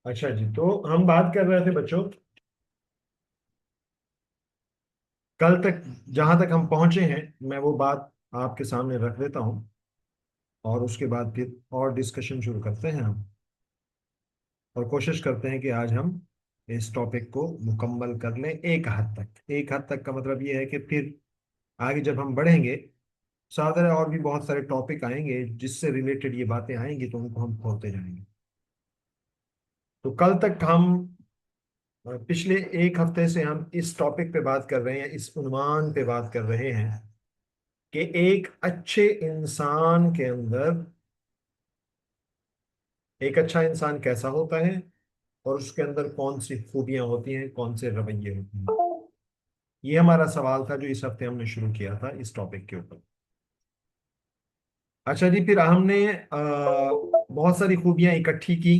अच्छा जी, तो हम बात कर रहे थे बच्चों, कल तक जहां तक हम पहुंचे हैं मैं वो बात आपके सामने रख देता हूं, और उसके बाद फिर और डिस्कशन शुरू करते हैं हम। और कोशिश करते हैं कि आज हम इस टॉपिक को मुकम्मल कर लें एक हद तक। एक हद तक का मतलब ये है कि फिर आगे जब हम बढ़ेंगे, साथ और भी बहुत सारे टॉपिक आएंगे जिससे रिलेटेड ये बातें आएंगी, तो उनको हम खोलते जाएंगे। तो कल तक हम पिछले एक हफ्ते से हम इस टॉपिक पे बात कर रहे हैं, इस उन्वान पे बात कर रहे हैं कि एक अच्छे इंसान के अंदर, एक अच्छा इंसान कैसा होता है, और उसके अंदर कौन सी खूबियां होती हैं, कौन से रवैये होते हैं। ये हमारा सवाल था जो इस हफ्ते हमने शुरू किया था इस टॉपिक के ऊपर। अच्छा जी, फिर हमने बहुत सारी खूबियां इकट्ठी की।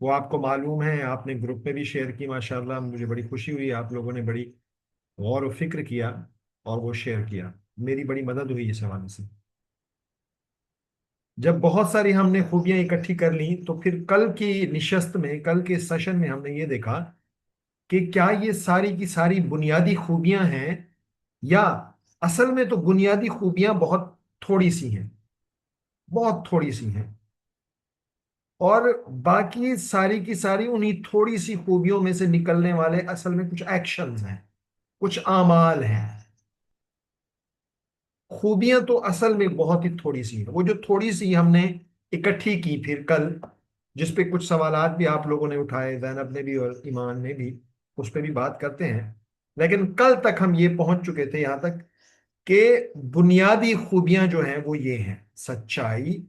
वो आपको मालूम है, आपने ग्रुप में भी शेयर की। माशाल्लाह, मुझे बड़ी खुशी हुई, आप लोगों ने बड़ी गौर व फिक्र किया और वो शेयर किया। मेरी बड़ी मदद हुई इस हवाले से। जब बहुत सारी हमने खूबियां इकट्ठी कर ली, तो फिर कल की निशस्त में, कल के सेशन में हमने ये देखा कि क्या ये सारी की सारी बुनियादी खूबियां हैं, या असल में तो बुनियादी खूबियां बहुत थोड़ी सी हैं, बहुत थोड़ी सी हैं, और बाकी सारी की सारी उन्हीं थोड़ी सी खूबियों में से निकलने वाले असल में कुछ एक्शंस हैं, कुछ आमाल हैं। खूबियां तो असल में बहुत ही थोड़ी सी है। वो जो थोड़ी सी हमने इकट्ठी की फिर कल, जिस पे कुछ सवालात भी आप लोगों ने उठाए, जैनब ने भी और ईमान ने भी, उस पे भी बात करते हैं। लेकिन कल तक हम ये पहुंच चुके थे यहां तक कि बुनियादी खूबियां जो हैं वो ये हैं: सच्चाई,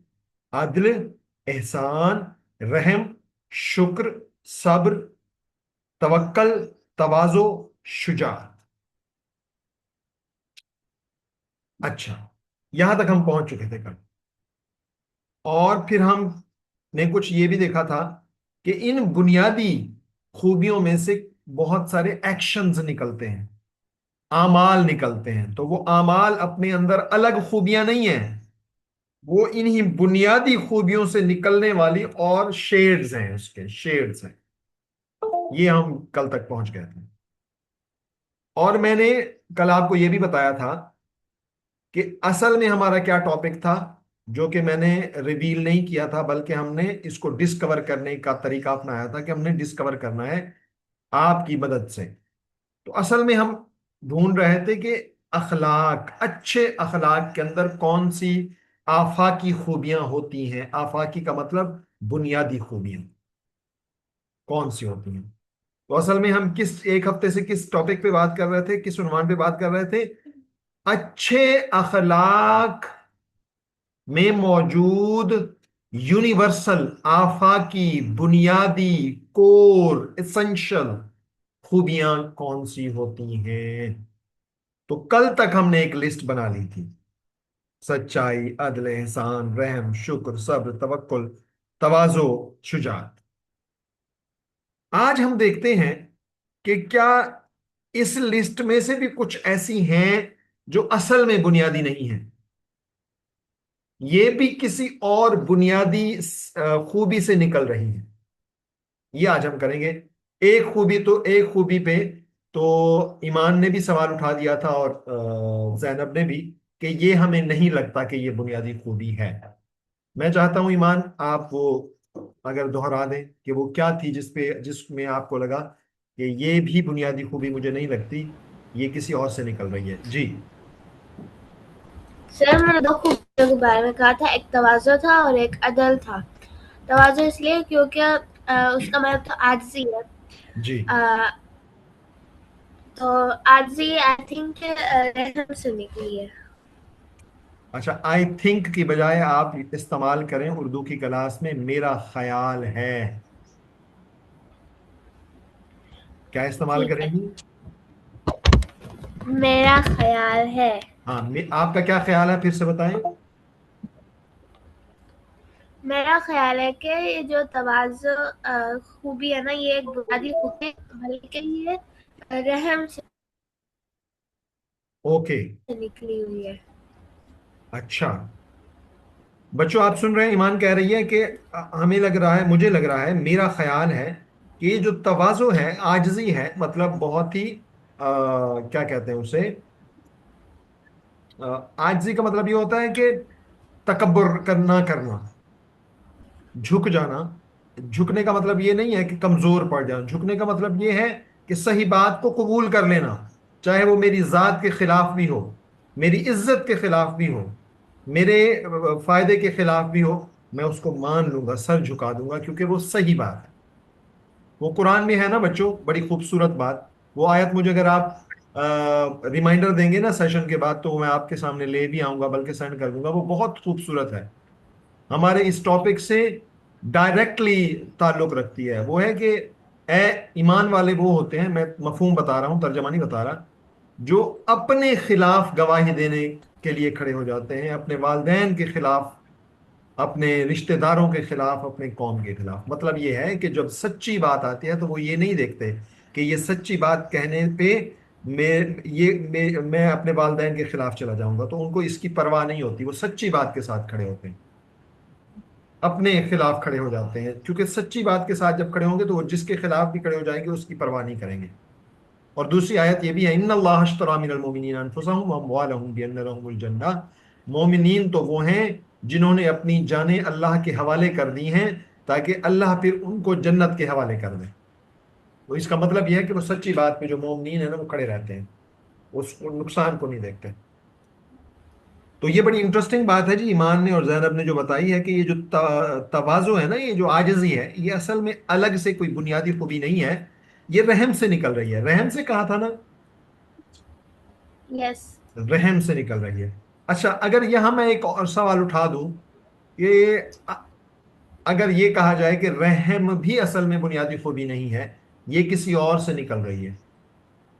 अदल, एहसान, रहम, शुक्र, सब्र, तवक्कल, तवाज़ो, शुजाअत। अच्छा, यहां तक हम पहुंच चुके थे कल। और फिर हमने कुछ ये भी देखा था कि इन बुनियादी खूबियों में से बहुत सारे एक्शंस निकलते हैं, आमाल निकलते हैं। तो वो आमाल अपने अंदर अलग खूबियां नहीं है, वो इन्हीं बुनियादी खूबियों से निकलने वाली और शेड्स हैं, उसके शेड्स हैं। ये हम कल तक पहुंच गए थे। और मैंने कल आपको यह भी बताया था कि असल में हमारा क्या टॉपिक था, जो कि मैंने रिवील नहीं किया था, बल्कि हमने इसको डिस्कवर करने का तरीका अपनाया था कि हमने डिस्कवर करना है आपकी मदद से। तो असल में हम ढूंढ रहे थे कि अखलाक, अच्छे अखलाक के अंदर कौन सी आफाकी खूबियां होती हैं। आफाकी का मतलब बुनियादी खूबियां कौन सी होती हैं। तो असल में हम किस एक हफ्ते से किस टॉपिक पे बात कर रहे थे, किस उन्वान पे बात कर रहे थे? अच्छे अखलाक में मौजूद यूनिवर्सल, आफाकी, बुनियादी, कोर, एसेंशियल खूबियां कौन सी होती हैं। तो कल तक हमने एक लिस्ट बना ली थी: सच्चाई, अदल, एहसान, रहम, शुक्र, सब्र, तवक्कुल, तवाजो, शुजात। आज हम देखते हैं कि क्या इस लिस्ट में से भी कुछ ऐसी हैं जो असल में बुनियादी नहीं है, ये भी किसी और बुनियादी खूबी से निकल रही है। ये आज हम करेंगे। एक खूबी पे तो ईमान ने भी सवाल उठा दिया था, और जैनब ने भी, कि ये हमें नहीं लगता कि ये बुनियादी खूबी है। मैं चाहता हूं ईमान, आप वो अगर दोहरा दें कि वो क्या थी जिसमें आपको लगा कि ये भी बुनियादी खूबी मुझे नहीं लगती, ये किसी और से निकल रही है जी। सर, मैंने दो खूबियों के बारे में कहा था, एक तवाज़ो था और एक अदल था। तवाज़ो इसलिए क्योंकि उसका मतलब तो आजिज़ी है। जी। अ, तो आजिज़ी आई थिंक रहम से निकली है। अच्छा, आई थिंक की बजाय आप इस्तेमाल करें उर्दू की क्लास में मेरा ख्याल है। क्या इस्तेमाल ठीक है, करेंगी? मेरा ख्याल है। हाँ, आपका क्या ख्याल है, फिर से बताएं। मेरा ख्याल है कि ये जो तवाज़ो खूबी है ना, ये एक बुनियादी खूबी है, बल्कि ये रहम से ओके। निकली हुई है। अच्छा, बच्चों आप सुन रहे हैं, ईमान कह रही है कि हमें लग रहा है, मुझे लग रहा है, मेरा ख्याल है कि ये जो तवाज़ो है, आजिज़ी है, मतलब बहुत ही क्या कहते हैं उसे, आजिज़ी का मतलब ये होता है कि तकब्बुर करना, करना, झुक जाना। झुकने का मतलब ये नहीं है कि कमजोर पड़ जाना, झुकने का मतलब ये है कि सही बात को कबूल कर लेना, चाहे वो मेरी जात के खिलाफ भी हो, मेरी इज्जत के खिलाफ भी हो, मेरे फायदे के खिलाफ भी हो, मैं उसको मान लूंगा, सर झुका दूंगा, क्योंकि वो सही बात है। वो कुरान में है ना बच्चों, बड़ी खूबसूरत बात। वो आयत मुझे अगर आप रिमाइंडर देंगे ना सेशन के बाद, तो मैं आपके सामने ले भी आऊंगा, बल्कि सेंड कर दूंगा। वो बहुत खूबसूरत है, हमारे इस टॉपिक से डायरेक्टली ताल्लुक रखती है। वो है कि ए ईमान वाले वो होते हैं, मैं मफहूम बता रहा हूं, तर्जमा नहीं बता रहा, जो अपने खिलाफ गवाही देने के लिए खड़े हो जाते हैं, अपने वालिदैन के खिलाफ, अपने रिश्तेदारों के खिलाफ, अपने कौम के खिलाफ। मतलब ये है कि जब सच्ची बात आती है तो वो ये नहीं देखते कि ये सच्ची बात कहने पे मैं अपने वालिदैन के खिलाफ चला जाऊंगा, तो उनको इसकी परवाह नहीं होती, वो सच्ची बात के साथ खड़े होते हैं, अपने खिलाफ खड़े हो जाते हैं, क्योंकि सच्ची बात के साथ जब खड़े होंगे तो वो जिसके खिलाफ भी खड़े हो जाएंगे उसकी परवाह नहीं करेंगे। और दूसरी आयत ये भी है, इन्नल्लाह अश्तरा मिनल मोमिनीन अनफुसहुम व अम्वालहुम बिअन्ना लहुमुल जन्नह। मोमिनीन तो वो हैं जिन्होंने अपनी जानें अल्लाह के हवाले कर दी हैं, ताकि अल्लाह फिर उनको जन्नत के हवाले कर दे। तो इसका मतलब यह है कि वो सच्ची बात पे जो मोमिनीन है ना, वो खड़े रहते हैं, उस नुकसान को नहीं देखते। तो ये बड़ी इंटरेस्टिंग बात है जी, ईमान ने और जैनब ने जो बताई है कि ये जो तवाज़ो है ना, ये जो आजिज़ी है, ये असल में अलग से कोई बुनियादी खूबी नहीं है, ये रहम से निकल रही है। रहम से कहा था ना, यस। रहम से निकल रही है। अच्छा, अगर यहाँ मैं एक और सवाल उठा दूं कि अगर ये कहा जाए कि रहम भी असल में बुनियादी खूबी नहीं है, ये किसी और से निकल रही है,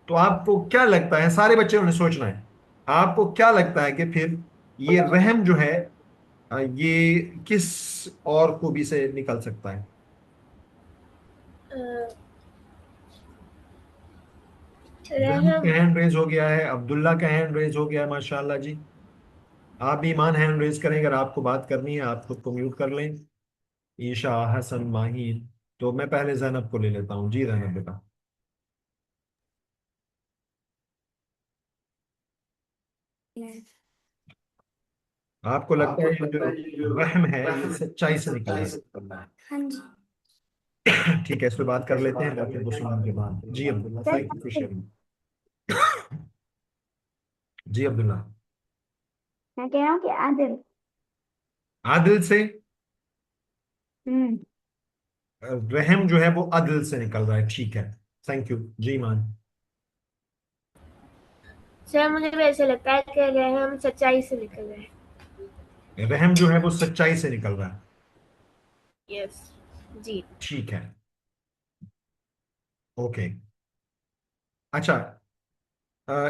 तो आपको क्या लगता है, सारे बच्चों ने सोचना है, आपको क्या लगता है कि फिर ये रहम जो है, ये किस और खूबी से निकल सकता है? जहन रहम। का हैंड रेज हो गया है, अब्दुल्ला का हैंड रेज हो गया है, माशाल्लाह जी। आप भी ईमान हैंड रेज करें, अगर आपको बात करनी है आप खुद को म्यूट कर लें। ईशा, हसन, माहिर। तो मैं पहले जैनब को ले लेता हूँ। जी जैनब बेटा, आपको लगता है आपको ये लगता जो है ये जो रहम है ये वहम सच्चाई से निकल सच्चाई रहा से करना है? हाँ जी। है? ठीक है, इस पे बात कर इस पे लेते हैं बात कर डॉक्टर लेते हैं मुसलमान के डॉक्टर बाद। मुस्तफा के जी बाद। Abdullah, sir thank you for sharing. जी अब्दुल्ला। मैं कह रहा हूँ कि आदिल। आदिल से, हम्म। रहम जो है वो अदल से निकल रहा है, ठीक है। Thank you. जी ईमान। सर मुझे भी ऐसे लगता है कि रहम सच्चाई से निकल रहा है। रहम जो है वो सच्चाई से निकल रहा है, यस। जी। ठीक है। ओके। अच्छा,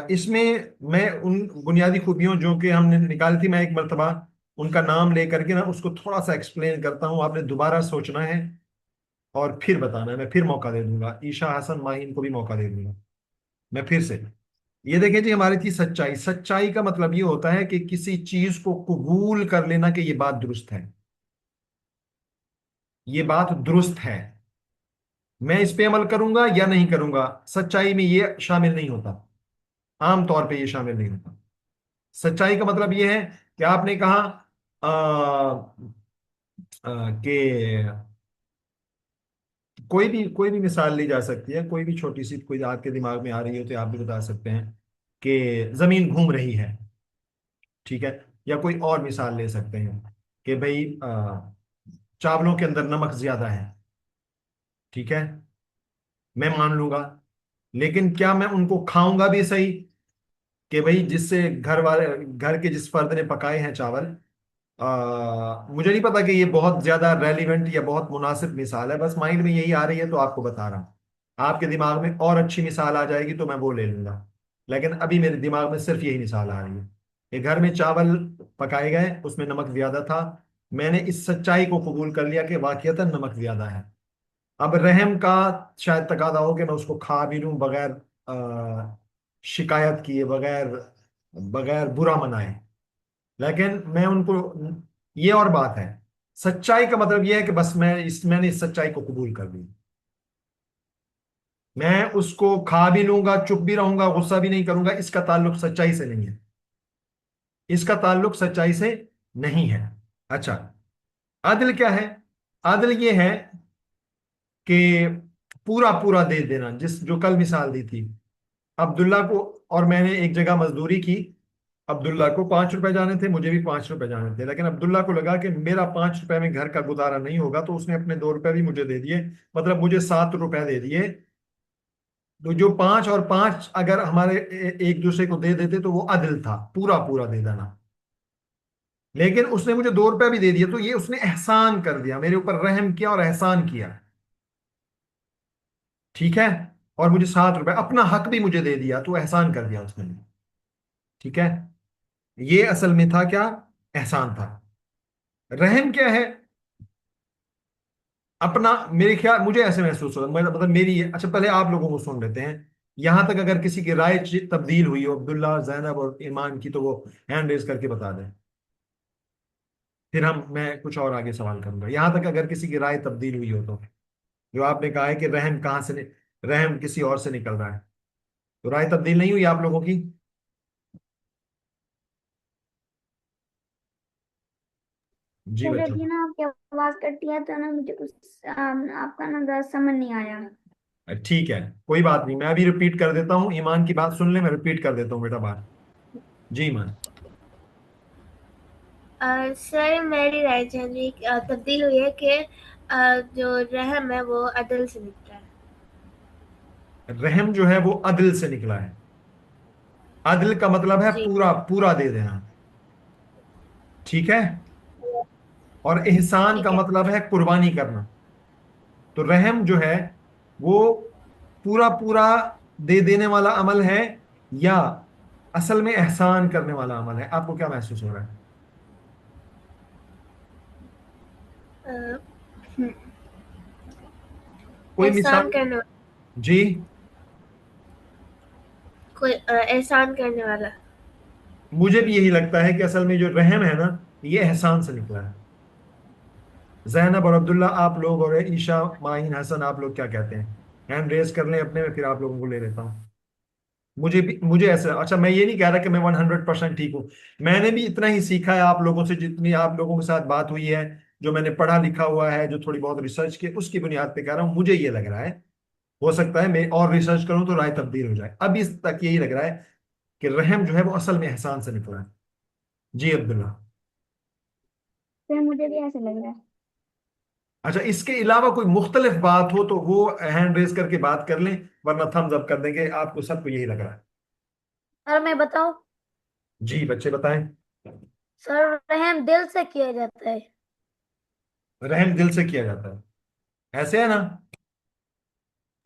इसमें मैं उन बुनियादी खूबियों जो कि हमने निकाली थी, मैं एक मर्तबा उनका नाम लेकर के ना उसको थोड़ा सा एक्सप्लेन करता हूँ, आपने दोबारा सोचना है और फिर बताना है। मैं फिर मौका दे दूंगा, ईशा, हसन, माहिन को भी मौका दे दूंगा। मैं फिर से, ये देखिए जी, हमारी थी सच्चाई। सच्चाई का मतलब ये होता है कि किसी चीज को कबूल कर लेना कि ये बात दुरुस्त है, ये बात दुरुस्त है, मैं इस पे अमल करूंगा या नहीं करूंगा। सच्चाई में ये शामिल नहीं होता, आमतौर पे ये शामिल नहीं होता। सच्चाई का मतलब ये है कि आपने कहा कि कोई भी मिसाल ली जा सकती है, कोई भी छोटी सी कोई आपके दिमाग में आ रही हो तो आप भी बता सकते हैं कि जमीन घूम रही है, ठीक है। या कोई और मिसाल ले सकते हैं कि भाई चावलों के अंदर नमक ज्यादा है, ठीक है, मैं मान लूंगा। लेकिन क्या मैं उनको खाऊंगा भी सही, कि भाई जिससे घर के जिस फर्द ने पकाए हैं चावल, मुझे नहीं पता कि ये बहुत ज्यादा रेलिवेंट या बहुत मुनासिब मिसाल है, बस माइंड में यही आ रही है तो आपको बता रहा हूँ। आपके दिमाग में और अच्छी मिसाल आ जाएगी तो मैं वो ले लूंगा, लेकिन अभी मेरे दिमाग में सिर्फ यही मिसाल आ रही है कि घर में चावल पकाए गए, उसमें नमक ज्यादा था, मैंने इस सच्चाई को कबूल कर लिया कि वाकईतन नमक ज्यादा है। अब रहम का शायद तकादा हो कि मैं उसको खा भी लूं बगैर शिकायत किए, बगैर बगैर बुरा मनाए, लेकिन मैं उनको ये और बात है। सच्चाई का मतलब यह है कि बस मैंने इस सच्चाई को कबूल कर लिया। मैं उसको खा भी लूंगा, चुप भी रहूंगा, गुस्सा भी नहीं करूंगा, इसका ताल्लुक सच्चाई से नहीं है। इसका ताल्लुक सच्चाई से नहीं है। अच्छा, अदल क्या है? अदल ये है कि पूरा पूरा दे देना। जिस जो कल मिसाल दी थी, अब्दुल्ला को और मैंने एक जगह मजदूरी की। अब्दुल्ला को 5 रुपए जाने थे, मुझे भी 5 रुपए जाने थे, लेकिन अब्दुल्ला को लगा कि मेरा 5 रुपए में घर का गुजारा नहीं होगा, तो उसने अपने 2 रुपए भी मुझे दे दिए, मतलब मुझे 7 रुपए दे दिए। तो जो 5 और 5 अगर हमारे एक दूसरे को दे देते तो वो अदल था, पूरा पूरा दे देना। लेकिन उसने मुझे 2 रुपए भी दे दिए, तो ये उसने एहसान कर दिया, मेरे ऊपर रहम किया और एहसान किया। ठीक है। और मुझे 7 रुपए, अपना हक भी मुझे दे दिया, तो एहसान कर दिया उसने। ठीक है। ये असल में था क्या? एहसान था। रहम क्या है? अपना, मेरे ख्याल, मुझे ऐसे महसूस होता है, मतलब मेरी अच्छा, पहले आप लोगों को सुन लेते हैं। यहां तक अगर किसी की राय तब्दील हुई हो, अब्दुल्ला, जैनब और ईमान की, तो वो हैंड रेज करके बता दें। फिर मैं कुछ और आगे सवाल करूंगा। यहां तक अगर किसी की राय तब्दील हुई हो, तो जो आपने कहा है कि रहम कहाँ से रहम किसी और से निकल रहा है, तो राय तब्दील नहीं हुई आप लोगों की? जी तो बच्चों। जब भी ना आपकी आवाज कटती है तो ना मुझे कुछ आपका ना ज़्यादा समझ नहीं आया। ठीक है, कोई बात नहीं, मैं अभी रिपीट कर देता हूँ। ईमान की बात सुन ले, मैं रिपीट कर देता हूँ बेटा बात। जी ईमान। सर मेरी राय जानी तब्दील हुई है कि जो रहम है वो अदल से निकला है। रहम जो है वो अदल से निकला है। अदल का मतलब है जी। पूरा पूरा दे देना। ठीक है। और एहसान का ठीक है। मतलब है कुर्बानी करना। तो रहम जो है वो पूरा पूरा दे देने वाला अमल है, या असल में एहसान करने वाला अमल है? आपको क्या महसूस हो रहा है? अ, हम्म, कोई एहसान मिसाल? करने जी। कोई एहसान करने वाला। मुझे भी यही लगता है कि असल में जो रहम है ना, ये एहसान से निकला है। जैनब और अब्दुल्ला आप लोग, और ईशा, माहिन, हसन, आप लोग क्या कहते हैं? हैंड रेज कर लें अपने में, फिर आप लोगों को ले लेता हूँ। मुझे ऐसा, अच्छा, मैं ये नहीं कह रहा कि मैं 100% ठीक हूँ। मैंने भी इतना ही सीखा है आप लोगों से, जितनी आप लोगों के साथ बात हुई है, जो मैंने पढ़ा लिखा हुआ है, जो थोड़ी बहुत रिसर्च की, उसकी बुनियाद पे कह रहा हूँ। मुझे ये लग रहा है, हो सकता है मैं और रिसर्च करूं तो राय तब्दील हो जाए। अब इस तक यही लग रहा है कि रहम जो है वो असल में एहसान से निकला है। जी अब्दुल्ला। फिर मुझे भी ऐसे लग रहा है। अच्छा, इसके अलावा कोई मुख्तलिफ बात हो तो वो हैंड रेज करके बात कर लें, वरना थम्स अप कर देंगे। आपको सबको यही लग रहा है? और मैं बताऊं? जी बच्चे बताएं। सर रहम दिल से किया जाता है। रहम दिल से किया जाता है, ऐसे है ना?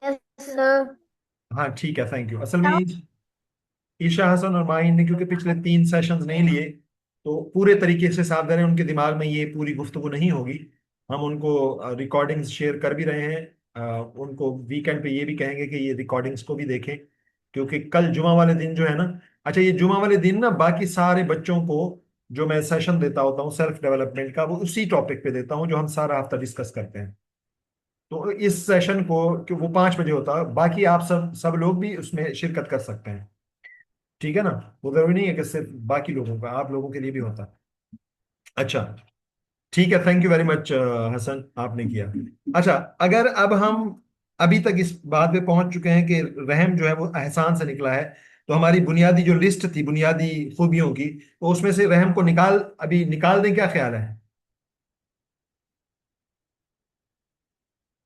Yes sir. हाँ ठीक है, थैंक यू। असल में ईशा, हसन और माहिन ने क्योंकि पिछले 3 सेशंस नहीं लिए, तो पूरे तरीके से साथ दे रहे हैं, उनके दिमाग में ये पूरी गुफ्तगू नहीं होगी। हम उनको रिकॉर्डिंग्स शेयर कर भी रहे हैं। उनको वीकेंड पे ये भी कहेंगे कि ये रिकॉर्डिंग्स को भी देखें, क्योंकि कल जुमा वाले दिन जो है ना, अच्छा, ये जुमा वाले दिन ना बाकी सारे बच्चों को जो मैं सेशन देता होता हूँ सेल्फ डेवलपमेंट का, वो उसी टॉपिक पे देता हूँ जो हम सारा हफ्ता डिस्कस करते हैं। तो इस सेशन को, कि वो 5 बजे होता है, बाकी आप सब सब लोग भी उसमें शिरकत कर सकते हैं। ठीक है ना? वो जरूरी नहीं है कि सिर्फ बाकी लोगों का, आप लोगों के लिए भी होता है। अच्छा, ठीक है, thank you very much Hasan, आपने किया। अच्छा, अगर अब हम अभी तक इस बात पे पहुंच चुके हैं कि रहम जो है वो एहसान से निकला है, तो हमारी बुनियादी जो लिस्ट थी बुनियादी खूबियों की, तो उसमें से रहम को अभी निकाल दें, क्या ख्याल है?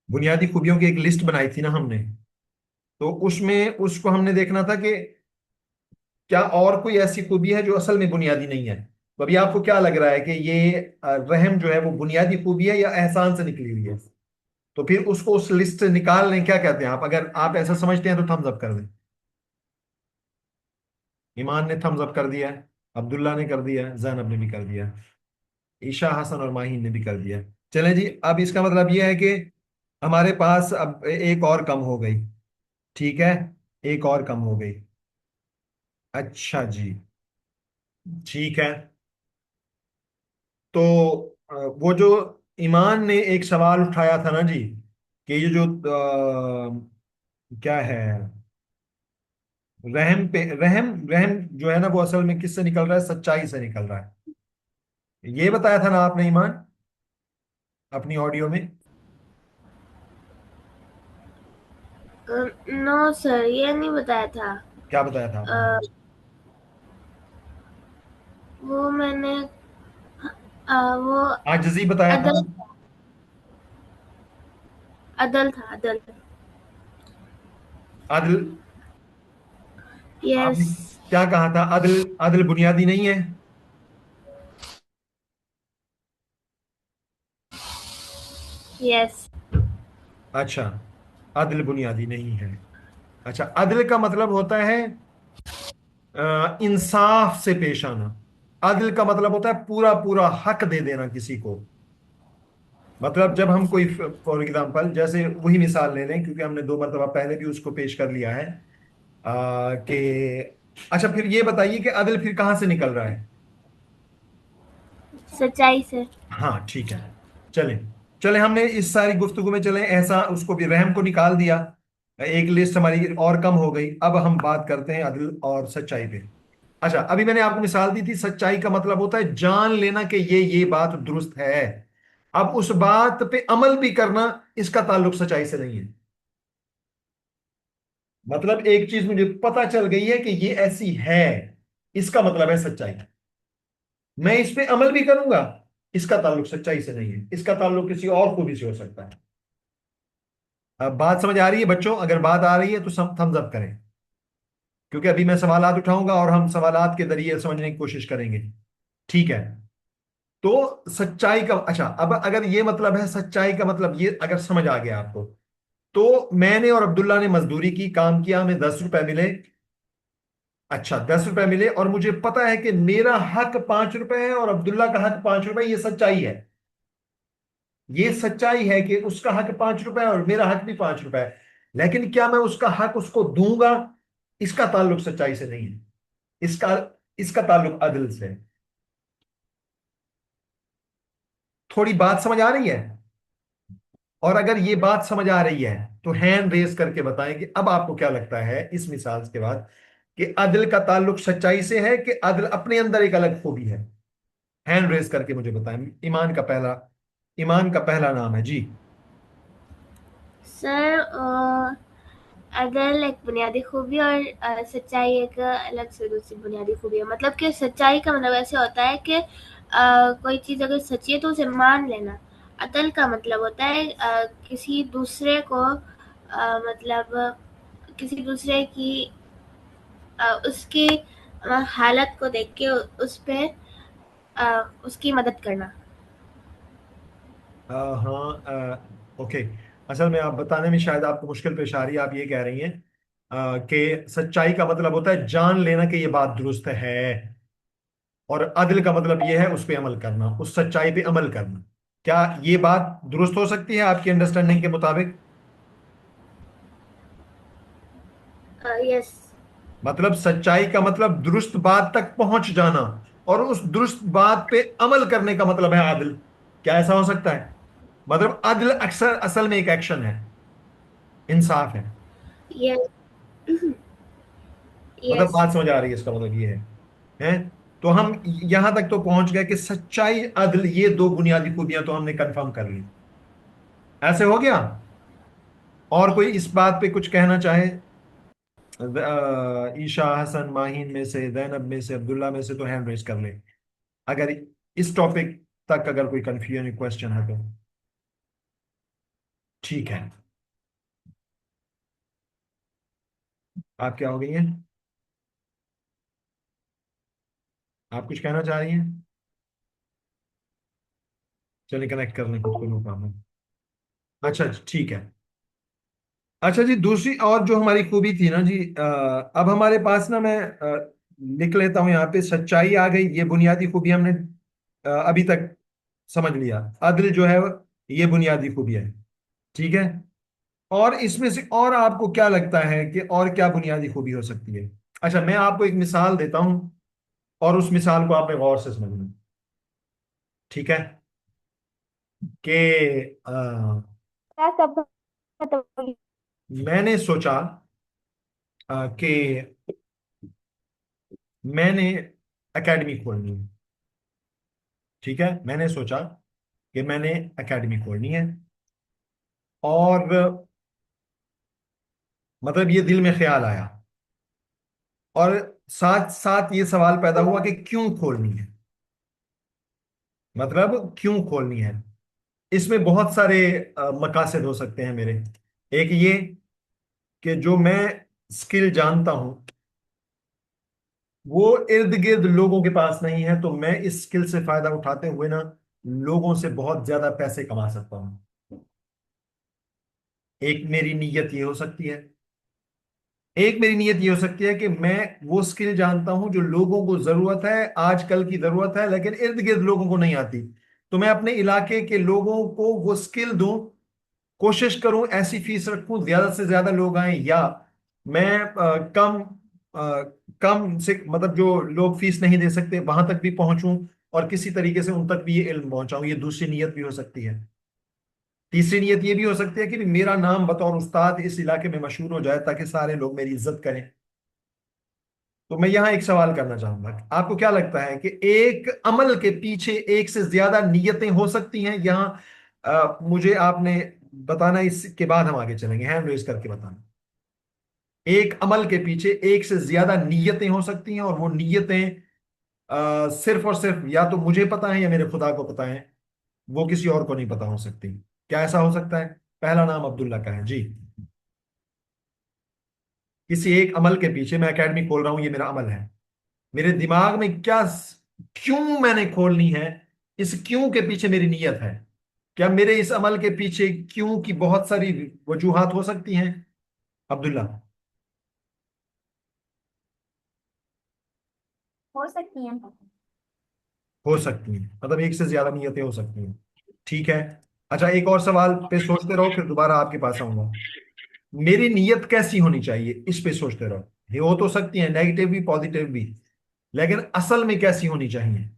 बुनियादी खूबियों की एक लिस्ट बनाई थी ना हमने, तो उसमें उसको हमने देखना था कि क्या और कोई ऐसी खूबी है जो असल में बुनियादी नहीं है। तो अभी आपको क्या लग रहा है कि ये रहम जो है वो बुनियादी खूबी है या एहसान से निकली हुई है? तो फिर उसको उस लिस्ट से निकाल लें, क्या कहते हैं आप? अगर आप ऐसा समझते हैं तो थम्स अप कर दें। ईमान ने थम्स अप कर दिया है, अब्दुल्ला ने कर दिया है, जैनब ने भी कर दिया है, ईशा, हसन और माहीन ने भी कर दिया है। चलें जी, अब इसका मतलब यह है कि हमारे पास अब एक और कम हो गई। ठीक है, एक और कम हो गई। अच्छा जी, ठीक है। तो वो जो ईमान ने एक सवाल उठाया था ना जी, कि ये जो क्या है, रहम पे रहम रहम जो है ना, वो असल में किससे निकल रहा है? सच्चाई से निकल रहा है। ये बताया था ना आपने ईमान, अपनी ऑडियो में। नो सर, ये नहीं बताया था। क्या बताया था आपने? अ, वो मैंने वो आजिज़ी बताया था अदल ना? अदल था, अदल। अदल। यस। आपने क्या कहा था? अदल, अदल बुनियादी नहीं है? यस। अच्छा, अदल बुनियादी नहीं है। अच्छा, अदल का मतलब होता है इंसाफ से पेश आना। अदल का मतलब होता है पूरा पूरा हक दे देना किसी को। मतलब जब हम कोई, फॉर एग्जांपल, जैसे वही मिसाल ले लें, क्योंकि हमने 2 मरतबा पहले भी उसको पेश कर लिया है, कि अच्छा, फिर ये बताइए कि अदल फिर कहाँ से निकल रहा है? सच्चाई से। हाँ ठीक है। चले, चले, हमने इस सारी गुफ्तगू में चले ऐसा उसको भी, रहम को निकाल दिया, एक लिस्ट हमारी और कम हो गई। अब हम बात करते हैं अदल और सच्चाई पे। अच्छा, अभी मैंने आपको मिसाल दी थी, सच्चाई का मतलब होता है जान लेना कि ये बात दुरुस्त है। अब उस बात पे अमल भी करना, इसका ताल्लुक सच्चाई से नहीं है। मतलब एक चीज मुझे पता चल गई है कि ये ऐसी है, इसका मतलब है सच्चाई। मैं इस पे अमल भी करूंगा, इसका ताल्लुक सच्चाई से नहीं है, इसका ताल्लुक किसी और खूबी से हो सकता है। अब बात समझ आ रही है बच्चों? अगर बात आ रही है तो थम्स अप करें, क्योंकि अभी मैं सवालात उठाऊंगा और हम सवालात के जरिए समझने की कोशिश करेंगे। ठीक है? तो सच्चाई का, अच्छा, अब अगर ये मतलब है सच्चाई का मतलब, ये अगर समझ आ गया आपको, तो मैंने और अब्दुल्ला ने मजदूरी की, काम किया, हमें 10 रुपए मिले। अच्छा, 10 रुपए मिले और मुझे पता है कि मेरा हक 5 रुपए है और अब्दुल्ला का हक 5 रुपए, ये सच्चाई है। ये सच्चाई है कि उसका हक 5 रुपए है और मेरा हक भी 5 रुपए है। लेकिन क्या मैं उसका हक उसको दूंगा? इसका ताल्लुक सच्चाई से नहीं है, इसका इसका ताल्लुक अदल से है। थोड़ी बात समझ आ रही है? और अगर ये बात समझ आ रही है तो हैंड रेस करके बताएं कि अब आपको क्या लगता है इस मिसाल के बाद, कि अदल का ताल्लुक सच्चाई से है कि अदल अपने अंदर एक अलग खूबी है? हैंड रेस करके मुझे बताएं। ईमान का पहला नाम है जी। सर, अदल एक बुनियादी खूबी और सच्चाई एक अलग से दूसरी बुनियादी खूबी है। मतलब कि सच्चाई का मतलब ऐसे होता है कि कोई चीज़ अगर सच्ची है तो उसे मान लेना। अदल का मतलब होता है किसी दूसरे को, मतलब किसी दूसरे की उसकी हालत को देख के उस पे उसकी मदद करना। हाँ, ओके। असल में आप बताने में शायद आपको मुश्किल पेश आ रही है। आप ये कह रही हैं कि सच्चाई का मतलब होता है जान लेना कि ये बात दुरुस्त है, और अदल का मतलब ये है उस पे अमल करना, उस सच्चाई पे अमल करना। क्या ये बात दुरुस्त हो सकती है आपकी अंडरस्टैंडिंग के मुताबिक? यस। मतलब सच्चाई का मतलब दुरुस्त बात तक पहुंच जाना, और उस दुरुस्त बात पे अमल करने का मतलब है आदिल। क्या ऐसा हो सकता है? मतलब अदल अक्सर असल में एक एक्शन है, इंसाफ है। यस। मतलब यस। बात समझ आ रही है? इसका मतलब ये है तो हम यहां तक तो पहुंच गए कि सच्चाई, अदल, ये 2 बुनियादी खूबियां तो हमने कंफर्म कर ली। ऐसे हो गया? और कोई इस बात पे कुछ कहना चाहे? ईशा, हसन, माहीन में से, जैनब में से, अब्दुल्ला में से तो हैंड रेस कर ले, अगर इस टॉपिक तक अगर कोई कंफ्यूजन क्वेश्चन है तो। ठीक है। आप क्या हो गई हैं? आप कुछ कहना चाह रही हैं? चलिए कनेक्ट कर लें खुद को, नो प्रॉब्लम। अच्छा ठीक है। अच्छा जी, दूसरी और जो हमारी खूबी थी ना जी, अब हमारे पास ना, मैं लिख लेता हूं यहाँ पे, सच्चाई आ गई, ये बुनियादी खूबी हमने अभी तक समझ लिया। अदल जो है ये बुनियादी खूबी है। ठीक है? और इसमें से और आपको क्या लगता है कि और क्या बुनियादी खूबी हो सकती है? अच्छा, मैं आपको एक मिसाल देता हूं और उस मिसाल को आपने गौर से समझना। ठीक है कि क्या सब खत्म? मैंने सोचा कि मैंने एकेडमी खोलनी है। ठीक है, मैंने सोचा कि मैंने एकेडमी खोलनी है, और मतलब ये दिल में ख्याल आया, और साथ साथ ये सवाल पैदा हुआ कि क्यों खोलनी है, मतलब क्यों खोलनी है। इसमें बहुत सारे मकासद हो सकते हैं मेरे। एक ये कि जो मैं स्किल जानता हूं वो इर्द गिर्द लोगों के पास नहीं है, तो मैं इस स्किल से फायदा उठाते हुए ना लोगों से बहुत ज्यादा पैसे कमा सकता हूं। एक मेरी नीयत ये हो सकती है। एक मेरी नीयत ये हो सकती है कि मैं वो स्किल जानता हूं जो लोगों को जरूरत है, आजकल की जरूरत है, लेकिन इर्द गिर्द लोगों को नहीं आती। तो मैं अपने इलाके के लोगों को वो स्किल दूं, कोशिश करूं ऐसी फीस रखूं ज्यादा से ज्यादा लोग आए, या मैं कम से मतलब जो लोग फीस नहीं दे सकते वहां तक भी पहुंचूं, और किसी तरीके से उन तक भी ये इल्म पहुंचाऊं। ये दूसरी नीयत भी हो सकती है। तीसरी नीयत ये भी हो सकती है कि मेरा नाम बतौर उस्ताद इस इलाके में मशहूर हो जाए, ताकि सारे लोग मेरी इज्जत करें। तो मैं यहाँ एक सवाल करना चाहूंगा, आपको क्या लगता है कि एक अमल के पीछे एक से ज्यादा नीयतें हो सकती हैं? यहाँ मुझे आपने बताना, इसके बाद हम आगे चलेंगे। हैंड रेज करके बताना। एक अमल के पीछे एक से ज्यादा नीयतें हो सकती हैं, और वो नीयतें सिर्फ और सिर्फ या तो मुझे पता है या मेरे खुदा को पता है, वो किसी और को नहीं पता हो सकती। क्या ऐसा हो सकता है? पहला नाम अब्दुल्ला का है जी। किसी एक अमल के पीछे, मैं एकेडमी खोल रहा हूं, ये मेरा अमल है, मेरे दिमाग में क्या, क्यों मैंने खोलनी है, इस क्यों के पीछे मेरी नीयत है। क्या मेरे इस अमल के पीछे क्यों की बहुत सारी वजूहात हो सकती हैं अब्दुल्ला? हो सकती हैं। हो सकती हैं, मतलब एक से ज्यादा नीयतें हो सकती हैं। ठीक है। अच्छा, एक और सवाल पे सोचते रहो, फिर दोबारा आपके पास आऊंगा। मेरी नीयत कैसी होनी चाहिए, इस पे सोचते रहो। ये हो तो सकती है नेगेटिव भी पॉजिटिव भी, लेकिन असल में कैसी होनी चाहिए?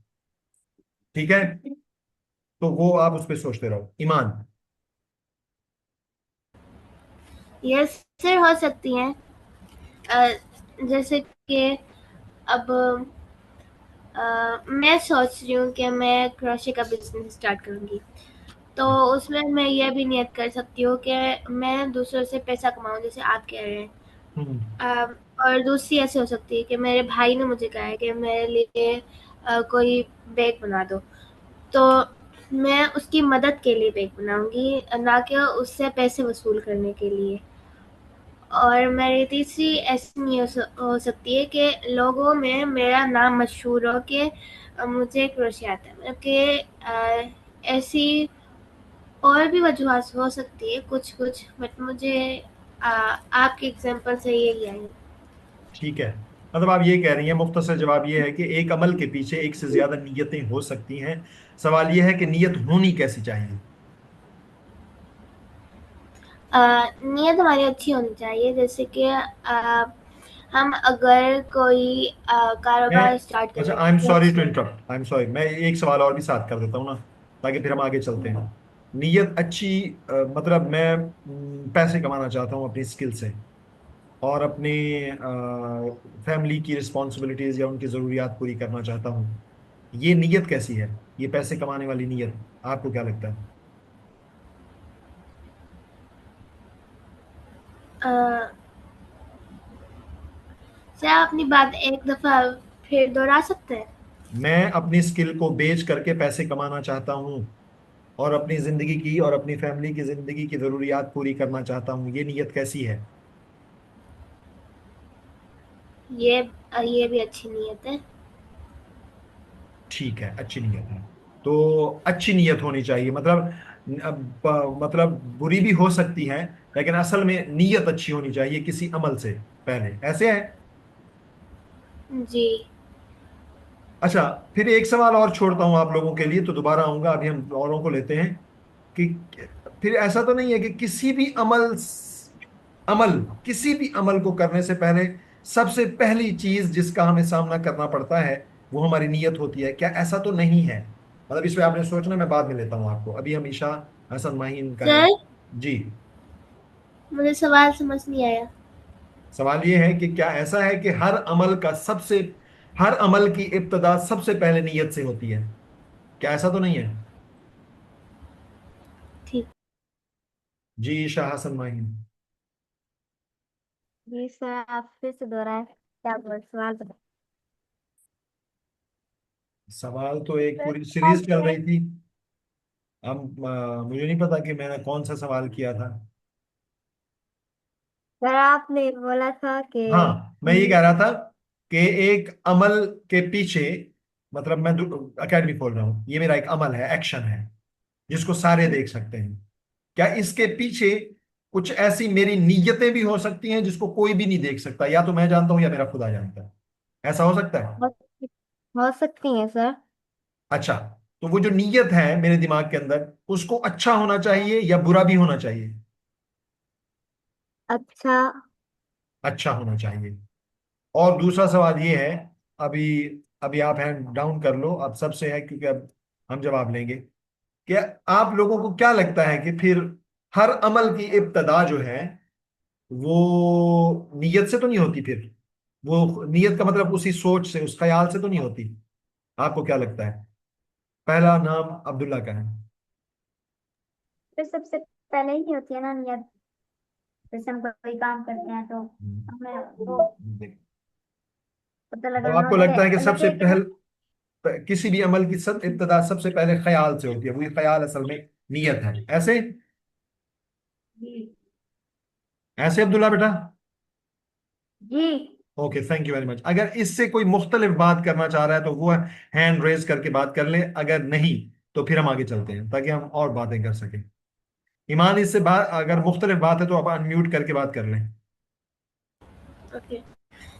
ठीक है, तो वो आप उस पे सोचते रहो। ईमान। यस सर, हो सकती हैं। अ, जैसे कि अब मैं सोच रही हूँ कि मैं क्रोशे का बिजनेस स्टार्ट करूँगी, तो उसमें मैं ये भी नियत कर सकती हूँ कि मैं दूसरों से पैसा कमाऊँ, जैसे आप कह रहे हैं। हम्म। और दूसरी ऐसे हो सकती है कि मेरे भाई ने मुझे कहा है कि मेरे लिए कोई बैग बना दो, तो मैं उसकी मदद के लिए बैग बनाऊंगी, ना कि उससे पैसे वसूल करने के लिए। और मेरी तीसरी ऐसी नहीं हो सकती है कि लोगों में मेरा नाम मशहूर हो कि मुझे क्रोशे आता है, मतलब कि ऐसी और भी वजूहत हो सकती है कुछ कुछ, बट मुझे आपके एग्जांपल से यही आई। ठीक है, मतलब आप ये कह रही हैं, मुख्तसर जवाब ये है कि एक अमल के पीछे एक से ज्यादा नीयतें हो सकती हैं। सवाल ये है कि नीयत होनी कैसी चाहिए। नीयत हमारी अच्छी होनी चाहिए, जैसे कि हम अगर कोई मैं कारोबार स्टार्ट अच्छा, करें आई एम सॉरी टू जैसे। इंटरप्ट, आई एम सॉरी, मैं एक सवाल और भी साथ कर देता हूँ ना, ताकि फिर हम आगे चलते हैं। नीयत अच्छी, मतलब मैं पैसे कमाना चाहता हूँ अपनी स्किल से, और अपनी फैमिली की रिस्पॉन्सिबिलिटीज या उनकी ज़रूरियात पूरी करना चाहता हूँ। ये नीयत कैसी है, ये पैसे कमाने वाली नीयत? आपको क्या लगता है? अ, सर, आप अपनी बात एक दफा फिर दोहरा सकते हैं? मैं अपनी स्किल को बेच करके पैसे कमाना चाहता हूँ, और अपनी जिंदगी की और अपनी फैमिली की जिंदगी की जरूरियात पूरी करना चाहता हूँ। ये नीयत कैसी है? ये ये भी अच्छी नीयत है। ठीक है, अच्छी नीयत है। तो अच्छी नीयत होनी चाहिए, मतलब मतलब बुरी भी हो सकती है, लेकिन असल में नीयत अच्छी होनी चाहिए किसी अमल से पहले, ऐसे है। जी। अच्छा, फिर एक सवाल और छोड़ता हूं आप लोगों के लिए, तो दोबारा आऊंगा, अभी हम औरों को लेते हैं कि फिर ऐसा तो नहीं है कि किसी भी अमल किसी भी अमल को करने से पहले सबसे पहली चीज जिसका हमें सामना करना पड़ता है वो हमारी नीयत होती है? क्या ऐसा तो नहीं है? मतलब इस पे आपने सोचना, मैं बाद में लेता हूँ आपको, अभी हम ईशा हसन माहीन का है। सर जी। मुझे सवाल समझ नहीं आया। सवाल ये है कि क्या ऐसा है कि हर अमल की इब्तदा सबसे पहले नीयत से होती है? क्या ऐसा तो नहीं है? ठीक। जी ईशा हसन माहीन। जी सर, आप फिर से दोहराएं, क्या बोल सवाल बता। सवाल तो एक सर पूरी सीरीज चल आपने रही थी। अब मुझे नहीं पता कि मैंने कौन सा सवाल किया था। सर आपने बोला था कि हाँ, मैं ये कह रहा था कि एक अमल के पीछे, मतलब मैं अकेडमी खोल रहा हूँ, ये मेरा एक अमल है, एक्शन है, जिसको सारे देख सकते हैं। क्या इसके पीछे कुछ ऐसी मेरी नीयतें भी हो सकती हैं जिसको कोई भी नहीं देख सकता? या तो मैं जानता हूं या मेरा खुदा जानता है। ऐसा हो सकता है? हो, हो सकती हैं सर। अच्छा, तो वो जो नीयत है मेरे दिमाग के अंदर, उसको अच्छा होना चाहिए या बुरा भी होना चाहिए? अच्छा। अच्छा होना चाहिए। और दूसरा सवाल ये है, अभी अभी आप हैंड डाउन कर लो, अब सबसे है, क्योंकि अब हम जवाब लेंगे। कि आप लोगों को क्या लगता है कि फिर हर अमल की इब्तदा जो है वो नीयत से तो नहीं होती? फिर वो नीयत का मतलब उसी सोच से, उस ख्याल से तो नहीं होती? आपको क्या लगता है? पहला नाम अब्दुल्ला का है। फिर सबसे पहले ही होती है ना नियत। जैसे हम कोई काम करते हैं तो हमें वो पता तो लगाना आपको होता है, लगता है कि सबसे लेकिन किसी भी अमल की सब इब्तदा सबसे पहले ख्याल से होती है, वही ख्याल असल में नीयत है, ऐसे? जी। ऐसे अब्दुल्ला बेटा? जी। Okay, thank you very much. अगर इससे कोई मुख्तलिफ बात करना चाह रहा है तो वो हैंड रेज करके बात कर ले, अगर नहीं तो फिर हम आगे चलते हैं ताकि हम और बातें कर सकें। ईमान, इससे बात अगर मुख्तलिफ बात है तो आप अनम्यूट करके बात कर लें। ओके।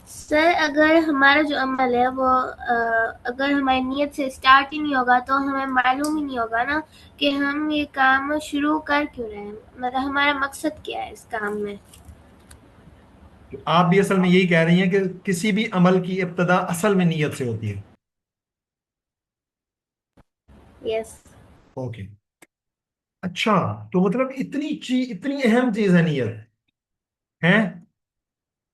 सर अगर हमारा जो अमल है वो अगर हमारी नीयत से स्टार्ट ही नहीं होगा तो हमें मालूम ही नहीं होगा ना कि हम ये काम शुरू कर क्यों रहे हैं, मतलब हमारा मकसद क्या है इस काम में। तो आप भी असल में यही कह रही हैं कि किसी भी अमल की इब्तदा असल में नीयत से होती है। यस। ओके। अच्छा, तो मतलब इतनी अहम चीज है नीयत, है?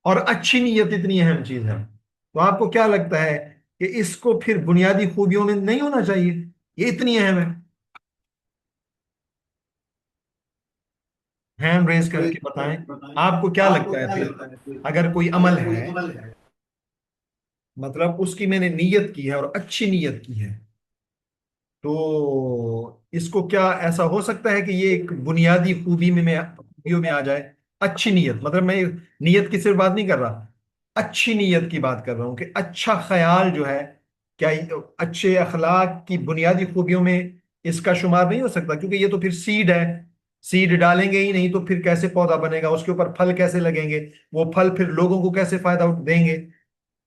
और अच्छी नीयत इतनी अहम चीज है, तो आपको क्या लगता है कि इसको फिर बुनियादी खूबियों में नहीं होना चाहिए? ये इतनी अहम है। हैंड रेज करके बताएं, आपको क्या लगता है फिर अगर कोई अमल है, मतलब उसकी मैंने नीयत की है और अच्छी नीयत की है, तो इसको क्या ऐसा हो सकता है कि ये एक बुनियादी खूबियों में आ जाए? अच्छी नीयत, मतलब मैं नीयत की सिर्फ बात नहीं कर रहा, अच्छी नीयत की बात कर रहा हूं कि अच्छा ख्याल जो है, क्या अच्छे अखलाक की बुनियादी खूबियों में इसका शुमार नहीं हो सकता? क्योंकि ये तो फिर सीड है, सीड डालेंगे ही नहीं तो फिर कैसे पौधा बनेगा, उसके ऊपर फल कैसे लगेंगे, वो फल फिर लोगों को कैसे फायदा देंगे?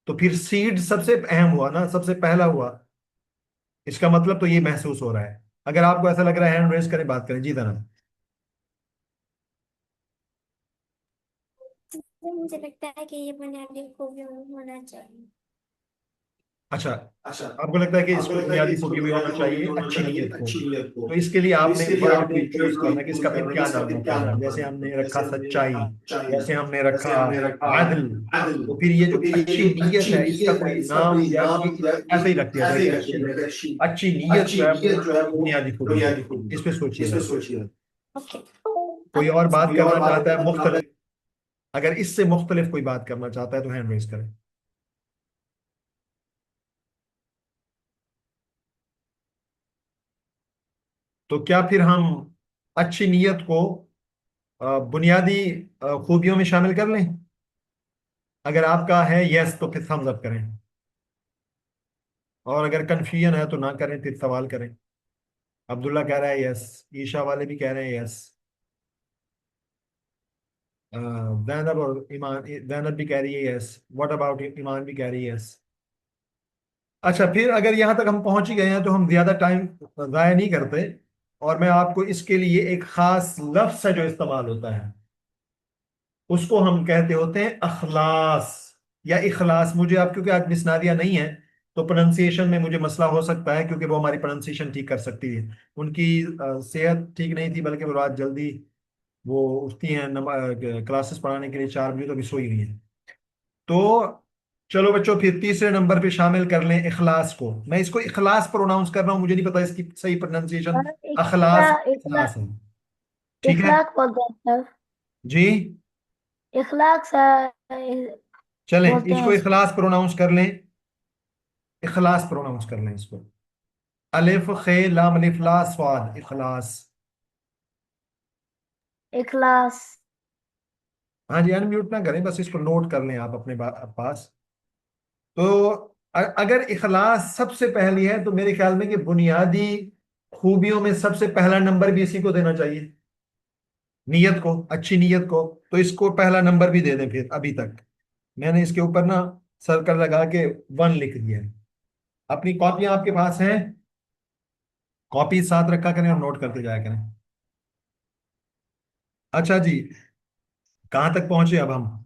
तो फिर सीड सबसे अहम हुआ ना, सबसे पहला हुआ। इसका मतलब तो ये महसूस हो रहा है। अगर आपको ऐसा लग रहा है, हैंड रेस करें, बात करें जी धनन। तो मुझे लगता है कि ये बुनियादी खूबी होना चाहिए। अच्छा, आपको लगता है कि इसको बुनियादी खूबी में होना चाहिए अच्छी नीयत को? तो इसके लिए आपने वर्ड कोई चूज करना है कि इसका फिर क्या नाम रखा जाए। जैसे हमने रखा सच्चाई, जैसे हमने रखा आदल, तो फिर ये जो अच्छी नीयत है इसका कोई नाम, या ये ऐसे ही रख दिया जाए कि अच्छी अच्छी नीयत जो है वो बुनियादी खूबी है? इस पे सोचिए जरा। ओके। कोई और बात करना चाहता है मुख्तलिफ? अगर इससे मुख्तलिफ कोई बात करना चाहता है तो हैंड रेज करें। तो क्या फिर हम अच्छी नीयत को बुनियादी खूबियों में शामिल कर लें? अगर आपका है यस तो फिर थम्स अप करें, और अगर कंफ्यूजन है तो ना करें, फिर सवाल करें। अब्दुल्ला कह रहा है यस, ईशा वाले भी कह रहे हैं यस, जैनब और ईमान, जैनब भी कह रही है यस, व्हाट अबाउट ईमान भी कह रही है यस। अच्छा, फिर अगर यहाँ तक हम पहुंच ही गए हैं तो हम ज्यादा टाइम जाया नहीं करते, और मैं आपको इसके लिए एक खास लफ्ज है जो इस्तेमाल होता है, उसको हम कहते होते हैं अखलास या इखलास। मुझे आप, क्योंकि आज मिसनादिया नहीं है, तो प्रोनाउंसिएशन में मुझे मसला हो सकता है, क्योंकि वो हमारी प्रोनाउंसिएशन ठीक कर सकती है। उनकी सेहत ठीक नहीं थी, बल्कि वो रात जल्दी वो उठती हैं क्लासेस पढ़ाने के लिए 4 बजे, तो अभी सोई हुई है। तो चलो बच्चों, फिर तीसरे नंबर पे शामिल कर लें इखलास को। मैं इसको इखलास प्रोनाउंस कर रहा हूं, मुझे नहीं पता इसकी सही प्रोनाउंसिएशन। और अखलास, इखलाक इखलास है। ठीक है इखलाक बोलते हैं सर। जी। इखलाक सर चलें, बोलते इसको हैं इसको। इखलास प्रोनाउंस कर लें। इखलास प्रोनाउंस कर लें इसको। अलिफ खे लाम अलिफ ला स्वाद, इखलास। इखलास। हाँ जी, अनम्यूट ना करें, बस इसको नोट कर लें आप अपने पास। तो अगर इखलास सबसे पहली है, तो मेरे ख्याल में कि बुनियादी खूबियों में सबसे पहला नंबर भी इसी को देना चाहिए, नीयत को, अच्छी नीयत को। तो इसको पहला नंबर भी दे दें फिर। अभी तक मैंने इसके ऊपर ना सर्कल लगा के 1 लिख दिया है। अपनी कॉपियां आपके पास हैं, कॉपी साथ रखा करें और नोट करते जाया करें। अच्छा जी, कहां तक पहुंचे अब हम?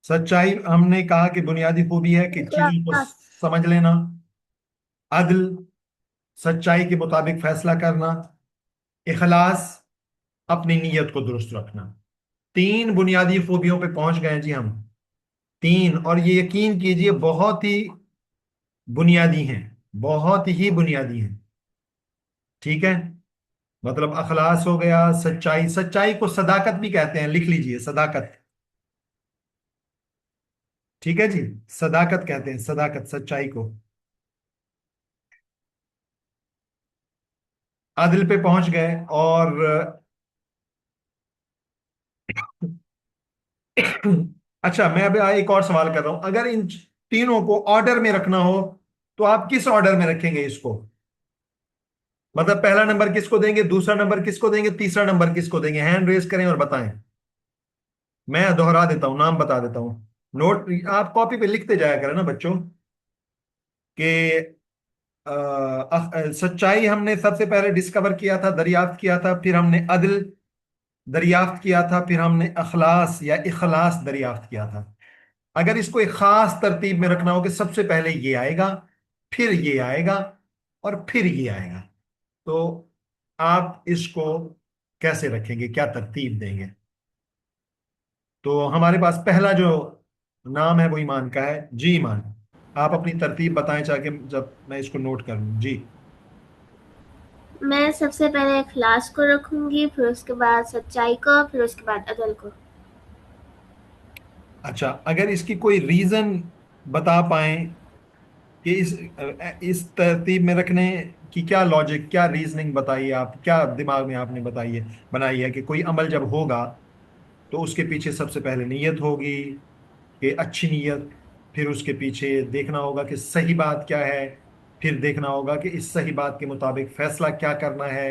सच्चाई हमने कहा कि बुनियादी खूबी है कि चीजों को इखलास। समझ लेना। अदल, सच्चाई के मुताबिक फैसला करना। इखलास, अपनी नीयत को दुरुस्त रखना। 3 बुनियादी खूबियों पे पहुंच गए जी हम। 3, और ये यकीन कीजिए बहुत ही बुनियादी हैं, बहुत ही बुनियादी हैं। ठीक है, मतलब अखलास हो गया, सच्चाई, सच्चाई को सदाकत भी कहते हैं, लिख लीजिए, सदाकत। ठीक है जी, सदाकत कहते हैं, सदाकत सच्चाई को। आदिल पे पहुंच गए। और अच्छा, मैं अभी एक और सवाल कर रहा हूं। अगर इन तीनों को ऑर्डर में रखना हो, तो आप किस ऑर्डर में रखेंगे इसको? मतलब पहला नंबर किसको देंगे, दूसरा नंबर किसको देंगे, तीसरा नंबर किसको देंगे? हैंड रेज करें और बताएं। मैं दोहरा देता हूं, नाम बता देता हूं। नोट आप कॉपी पे लिखते जाया करें ना बच्चों, कि सच्चाई हमने सबसे पहले डिस्कवर किया था, दरियाफ्त किया था, फिर हमने अदल दरियाफ्त किया था, फिर हमने अखलास या इखलास दरियाफ्त किया था। अगर इसको एक खास तरतीब में रखना हो कि सबसे पहले ये आएगा, फिर ये आएगा, और फिर ये आएगा, तो आप इसको कैसे रखेंगे, क्या तरतीब देंगे? तो हमारे पास पहला जो नाम है वो ईमान का है जी। ईमान, आप अपनी तरतीब बताएं, चाहे जब मैं इसको नोट कर लूं जी। मैं सबसे पहले इखलास को रखूंगी, फिर उसके बाद सच्चाई को, फिर उसके बाद अदल को। अच्छा, अगर इसकी कोई रीजन बता पाए कि इस तरतीब में रखने की क्या लॉजिक, क्या रीजनिंग बताइए आप, क्या दिमाग में आपने बताई है, बनाई है कि कोई अमल जब होगा तो उसके पीछे सबसे पहले नीयत होगी, कि अच्छी नीयत। फिर उसके पीछे देखना होगा कि सही बात क्या है। फिर देखना होगा कि इस सही बात के मुताबिक फैसला क्या करना है।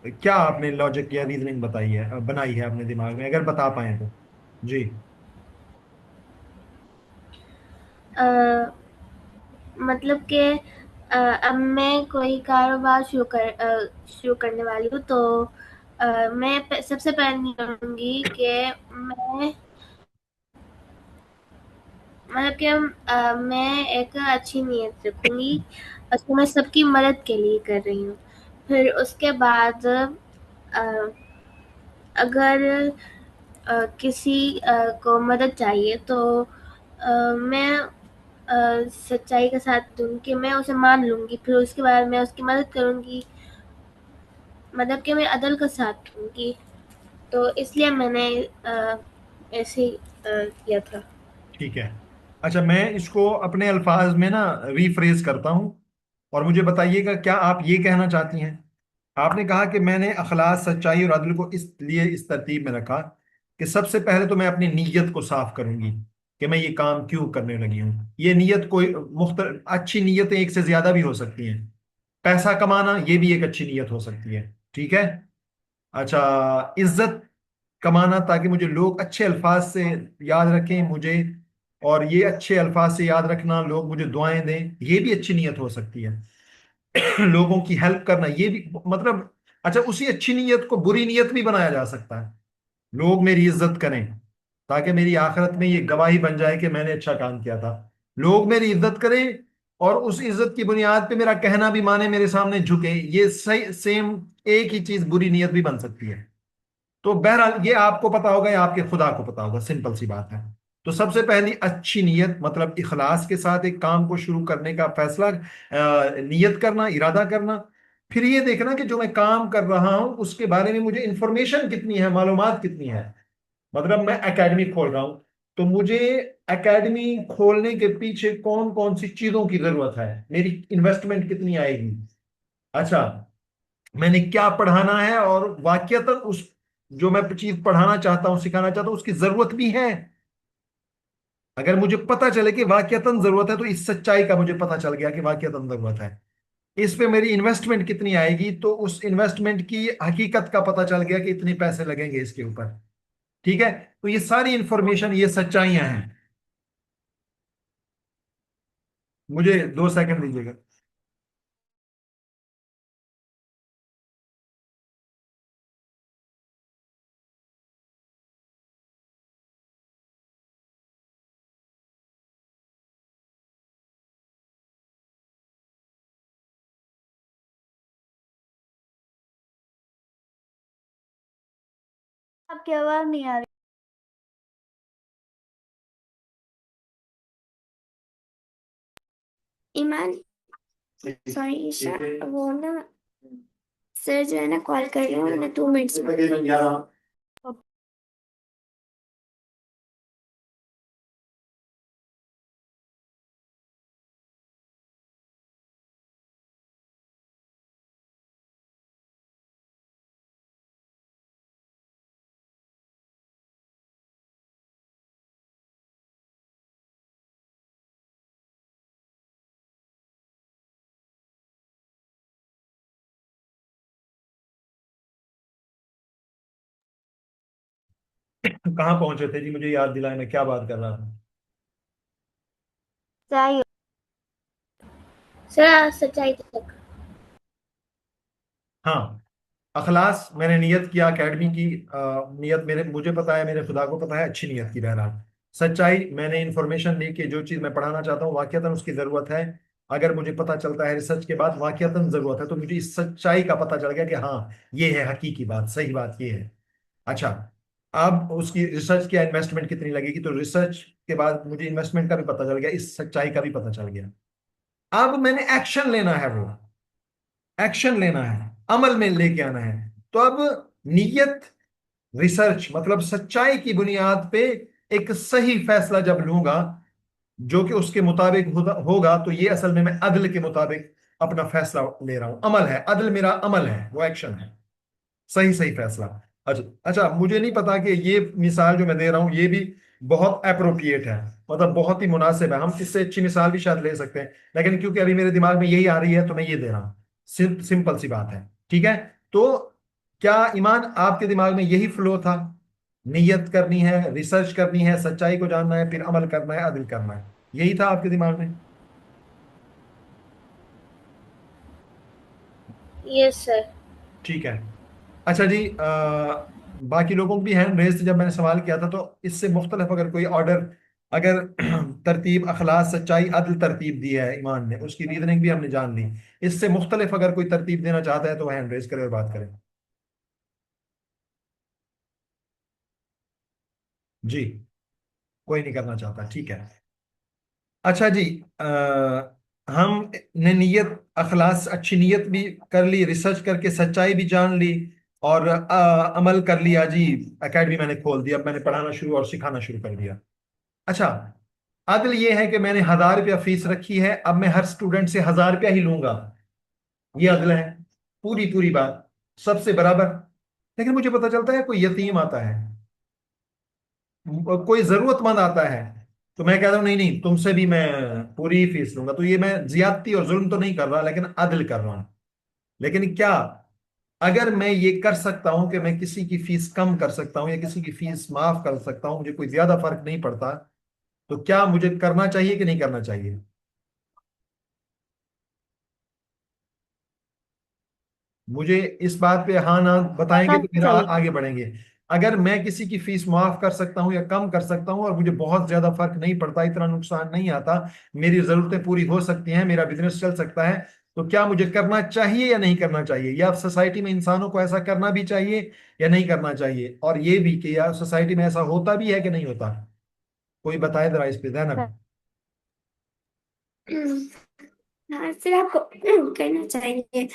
क्या आपने लॉजिक या रीजनिंग बताई है, बनाई है अपने दिमाग में, अगर बता पाए तो जी। अ, मतलब कि अब मैं कोई कारोबार शुरू करने वाली हूँ, तो मैं सबसे पहले नहीं करूँगी कि मैं मतलब कि मैं एक अच्छी नीयत रखूंगी, उसको मैं सबकी मदद के लिए कर रही हूँ। फिर उसके बाद अगर किसी को मदद चाहिए, तो मैं सच्चाई का साथ दूंगी, मैं उसे मान लूंगी, फिर उसके बाद मैं उसकी मदद करूंगी, मतलब कि मैं अदल का साथ दूंगी। तो इसलिए मैंने ऐसे ही किया था। ठीक है। अच्छा, मैं इसको अपने अल्फाज में ना रीफ्रेज करता हूँ, और मुझे बताइएगा क्या आप ये कहना चाहती हैं। आपने कहा कि मैंने अखलास, सच्चाई और अदल को इसलिए इस तरतीब में रखा कि सबसे पहले तो मैं अपनी नीयत को साफ करूंगी, कि मैं ये काम क्यों करने लगी हूँ। ये नीयत कोई अच्छी नीयतें एक से ज्यादा भी हो सकती हैं। पैसा कमाना, ये भी एक अच्छी नीयत हो सकती है। ठीक है। अच्छा, इज्जत कमाना, ताकि मुझे लोग अच्छे अल्फाज से याद रखें मुझे, और ये अच्छे अल्फाज से याद रखना, लोग मुझे दुआएं दें, ये भी अच्छी नीयत हो सकती है। लोगों की हेल्प करना, ये भी मतलब, अच्छा, उसी अच्छी नीयत को बुरी नीयत भी बनाया जा सकता है। लोग मेरी इज्जत करें, ताकि मेरी आखिरत में ये गवाही बन जाए कि मैंने अच्छा काम किया था। लोग मेरी इज्जत करें और उस इज्जत की बुनियाद पे मेरा कहना भी माने, मेरे सामने झुके, ये सही सेम एक ही चीज बुरी नीयत भी बन सकती है। तो बहरहाल ये आपको पता होगा या आपके खुदा को पता होगा, सिंपल सी बात है। तो सबसे पहली अच्छी नीयत मतलब इखलास के साथ एक काम को शुरू करने का फैसला, नीयत करना, इरादा करना। फिर ये देखना कि जो मैं काम कर रहा हूं उसके बारे में मुझे इंफॉर्मेशन कितनी है, मालूमात कितनी है। मतलब मैं एकेडमी खोल रहा हूं, तो मुझे एकेडमी खोलने के पीछे कौन कौन सी चीजों की जरूरत है, मेरी इन्वेस्टमेंट कितनी आएगी। अच्छा, मैंने क्या पढ़ाना है और वाकयतन उस जो मैं चीज पढ़ाना चाहता हूं, सिखाना चाहता हूं, उसकी जरूरत भी है। अगर मुझे पता चले कि वाकयतन जरूरत है, तो इस सच्चाई का मुझे पता चल गया कि वाकयतन जरूरत है, इस पे मेरी इन्वेस्टमेंट कितनी आएगी, तो उस इन्वेस्टमेंट की हकीकत का पता चल गया कि इतने पैसे लगेंगे इसके ऊपर। ठीक है, तो ये सारी इंफॉर्मेशन, ये सच्चाइयां हैं। मुझे 2 सेकंड दीजिएगा। आपकी आवाज नहीं आ रही। ईमान, सॉरी ईशा, वो ना सर जो है ना कॉल कर रहे हैं, उन्होंने 2 मिनट्स में। कहाँ पहुंचे थे जी, मुझे याद दिलाए, मैं क्या बात कर रहा था। सही। सर सच्चाई तक। हाँ, अखलास मैंने नियत किया एकेडमी की, नियत मेरे मुझे पता है, मेरे खुदा को पता है, अच्छी नियत की बहरहाल। सच्चाई, मैंने इंफॉर्मेशन ली कि जो चीज़ मैं पढ़ाना चाहता हूँ वाकईतन उसकी ज़रूरत है। अगर मुझे पता चलता है रिसर्च के बाद वाकईतन ज़रूरत है, तो मुझे इस सच्चाई का पता चल गया कि हाँ, ये है हकीकी बात, सही बात ये है। अच्छा, अब उसकी रिसर्च की इन्वेस्टमेंट कितनी लगेगी, तो रिसर्च के बाद मुझे इन्वेस्टमेंट का भी पता चल गया, इस सच्चाई का भी पता चल गया। अब मैंने एक्शन लेना है, वो एक्शन लेना है, अमल में लेके आना है। तो अब नीयत, रिसर्च मतलब सच्चाई की बुनियाद पे एक सही फैसला जब लूंगा जो कि उसके मुताबिक होगा, तो ये असल में मैं अदल के मुताबिक अपना फैसला ले रहा हूं। अमल है, अदल मेरा अमल है, वो एक्शन है, सही सही फैसला। अच्छा अच्छा, मुझे नहीं पता कि ये मिसाल जो मैं दे रहा हूं ये भी बहुत अप्रोप्रिएट है, मतलब बहुत ही मुनासिब है। हम इससे अच्छी मिसाल भी शायद ले सकते हैं, लेकिन क्योंकि अभी मेरे दिमाग में यही आ रही है तो मैं ये दे रहा हूं। सिंपल सी बात है। ठीक है, तो क्या ईमान आपके दिमाग में यही फ्लो था, नियत करनी है, रिसर्च करनी है, सच्चाई को जानना है, फिर अमल करना है, अदल करना है, यही था आपके दिमाग में? Yes sir. ठीक है। अच्छा जी, बाकी लोगों को भी हैंड रेज जब मैंने सवाल किया था, तो इससे मुख्तलिफ अगर कोई ऑर्डर, अगर तरतीब अखलास सच्चाई अदल तरतीब दी है ईमान ने, उसकी रीजनिंग भी हमने जान ली, इससे मुख्तलिफ अगर कोई तरतीब देना चाहता है तो हैंड रेज करे और बात करें। जी, कोई नहीं करना चाहता, ठीक है। अच्छा जी, हमने नीयत, अखलास, अच्छी नीयत भी कर ली, रिसर्च करके सच्चाई भी जान ली, और अमल कर लिया जी। एकेडमी मैंने खोल दी, अब मैंने पढ़ाना शुरू और सिखाना शुरू कर दिया। अच्छा, अदल ये है कि मैंने 1,000 रुपया फीस रखी है, अब मैं हर स्टूडेंट से 1,000 रुपया ही लूंगा, ये अदल है। पूरी पूरी बात, सबसे बराबर। लेकिन मुझे पता चलता है कोई यतीम आता है, कोई जरूरतमंद आता है, तो मैं कहता हूँ नहीं नहीं, तुमसे भी मैं पूरी ही फीस लूंगा, तो ये मैं ज्यादती और जुल्म तो नहीं कर रहा, लेकिन अदल कर रहा हूं। लेकिन क्या, अगर मैं ये कर सकता हूं कि मैं किसी की फीस कम कर सकता हूं या किसी की फीस माफ कर सकता हूं, मुझे कोई ज्यादा फर्क नहीं पड़ता, तो क्या मुझे करना चाहिए कि नहीं करना चाहिए? मुझे इस बात पे हाँ ना बताएंगे तो करना फिर चाहिए। आगे बढ़ेंगे। अगर मैं किसी की फीस माफ कर सकता हूँ या कम कर सकता हूँ और मुझे बहुत ज्यादा फर्क नहीं पड़ता, इतना नुकसान नहीं आता, मेरी जरूरतें पूरी हो सकती हैं, मेरा बिजनेस चल सकता है, तो क्या मुझे करना चाहिए या नहीं करना चाहिए? या सोसाइटी में इंसानों को ऐसा करना भी चाहिए या नहीं करना चाहिए? और ये भी कि यार सोसाइटी में ऐसा होता भी है कि नहीं होता? कोई बताए जरा इस पे, जैनब। हाँ सर, आपको करना चाहिए,